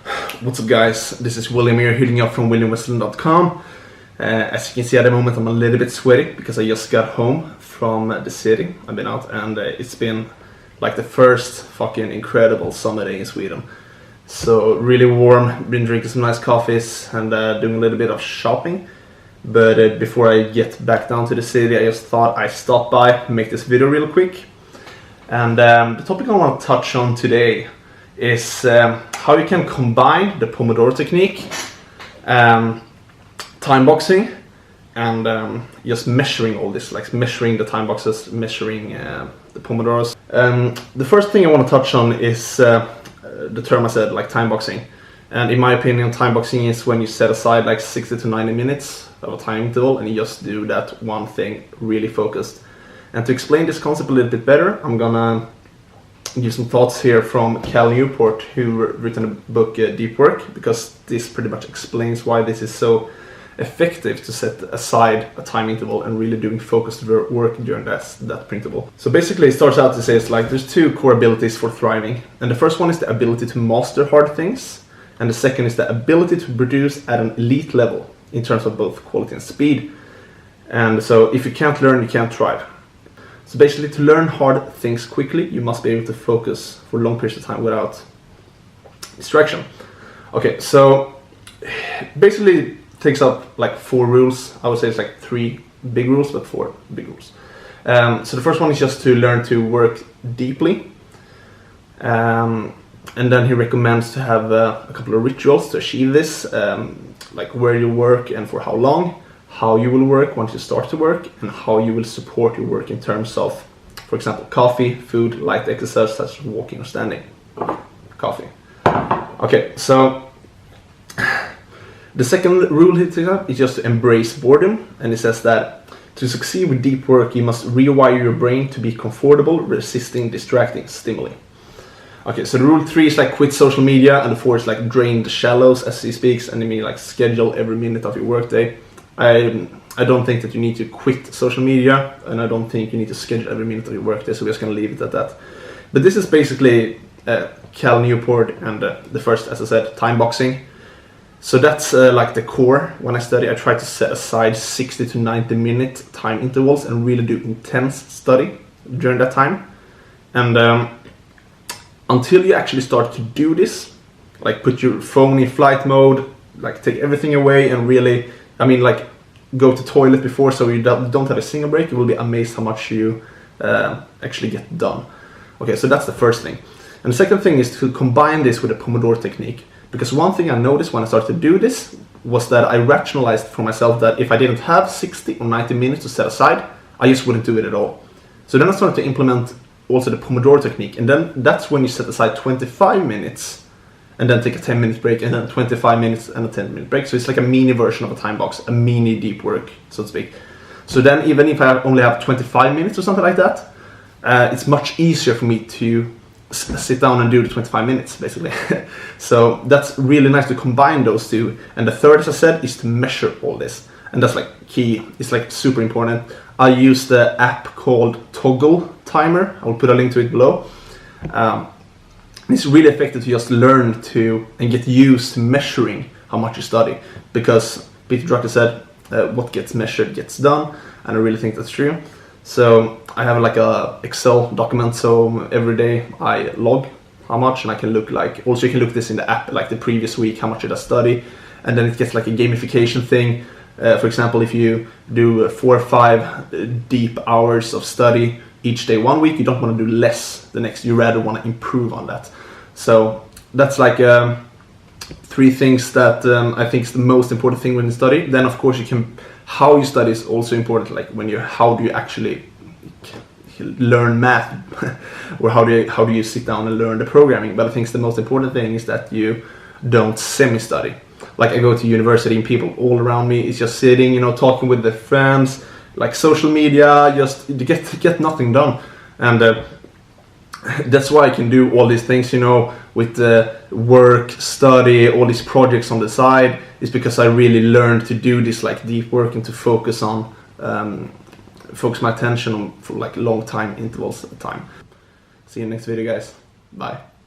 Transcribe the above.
What's up guys, this is William here, hitting you up from WilliamWesterlund.com. As you can see at the moment I'm a little bit sweaty because I just got home from the city. I've been out and it's been like the first fucking incredible summer day in Sweden. So really warm, been drinking some nice coffees and doing a little bit of shopping. But before I get back down to the city, I just thought I'd stop by, make this video real quick. And the topic I want to touch on today is how you can combine the Pomodoro technique, time boxing, and just measuring all this, like measuring the time boxes, measuring the Pomodoros. The first thing I want to touch on is the term I said, like time boxing. And in my opinion, time boxing is when you set aside like 60 to 90 minutes of a time interval and you just do that one thing really focused. And to explain this concept a little bit better, I'm gonna give some thoughts here from Newport, who written a book, Deep Work, because this pretty much explains why this is so effective to set aside a time interval and really doing focused work during that interval. So basically it starts out to say it's like there's two core abilities for thriving, and the first one is the ability to master hard things, and the second is the ability to produce at an elite level in terms of both quality and speed. And so if you can't learn, you can't thrive. So basically, to learn hard things quickly, you must be able to focus for long periods of time without distraction. Okay, so basically it takes up like 4 rules. I would say it's like 3 big rules, but 4 big rules. So the first one is just to learn to work deeply. And then he recommends to have a couple of rituals to achieve this, like where you work and for how long, how you will work once you start to work, and how you will support your work in terms of, for example, coffee, food, light exercise such as walking or standing. Coffee. Okay, so the second rule he takes up is just to embrace boredom, and it says that to succeed with deep work you must rewire your brain to be comfortable resisting distracting stimuli. Okay, so the rule 3 is like quit social media, and the 4 is like drain the shallows, as he speaks, and he means like schedule every minute of your workday. I don't think that you need to quit social media, and I don't think you need to schedule every minute of your workday, so we're just going to leave it at that. But this is basically Newport and the first, as I said, time boxing. So that's like the core. When I study, I try to set aside 60 to 90 minute time intervals and really do intense study during that time. And until you actually start to do this, like put your phone in flight mode, like take everything away and really, I mean, like go to toilet before so you don't have a single break, you will be amazed how much you actually get done. Okay, so that's the first thing. And the second thing is to combine this with the Pomodoro technique, because one thing I noticed when I started to do this was that I rationalized for myself that if I didn't have 60 or 90 minutes to set aside, I just wouldn't do it at all. So then I started to implement also the Pomodoro technique, and then that's when you set aside 25 minutes and then take a 10-minute break, and then 25 minutes and a 10-minute break. So it's like a mini version of a time box, a mini deep work, so to speak. So then even if I only have 25 minutes or something like that, it's much easier for me to sit down and do the 25 minutes, basically. So that's really nice to combine those two. And the third, as I said, is to measure all this. And that's like key, it's like super important. I use the app called Toggle Timer. I will put a link to it below. It's really effective to just learn to and get used to measuring how much you study, because Peter Drucker said what gets measured gets done, and I really think that's true. So I have like a Excel document, so every day I log how much, and I can look like, also you can look this in the app, like the previous week, how much did I study, and then it gets like a gamification thing. For example, if you do 4 or 5 deep hours of study each day 1 week, you don't want to do less the next, you rather want to improve on that. So that's like 3 things that I think is the most important thing when you study. Then of course how you study is also important, like how do you actually learn math or how do you sit down and learn the programming. But I think the most important thing is that you don't semi-study. Like I go to university and people all around me is just sitting, talking with their friends, like social media, just get nothing done. And that's why I can do all these things, with work, study, all these projects on the side, is because I really learned to do this like deep work and to focus my attention on for like long time intervals at a time. See you next video, guys. Bye.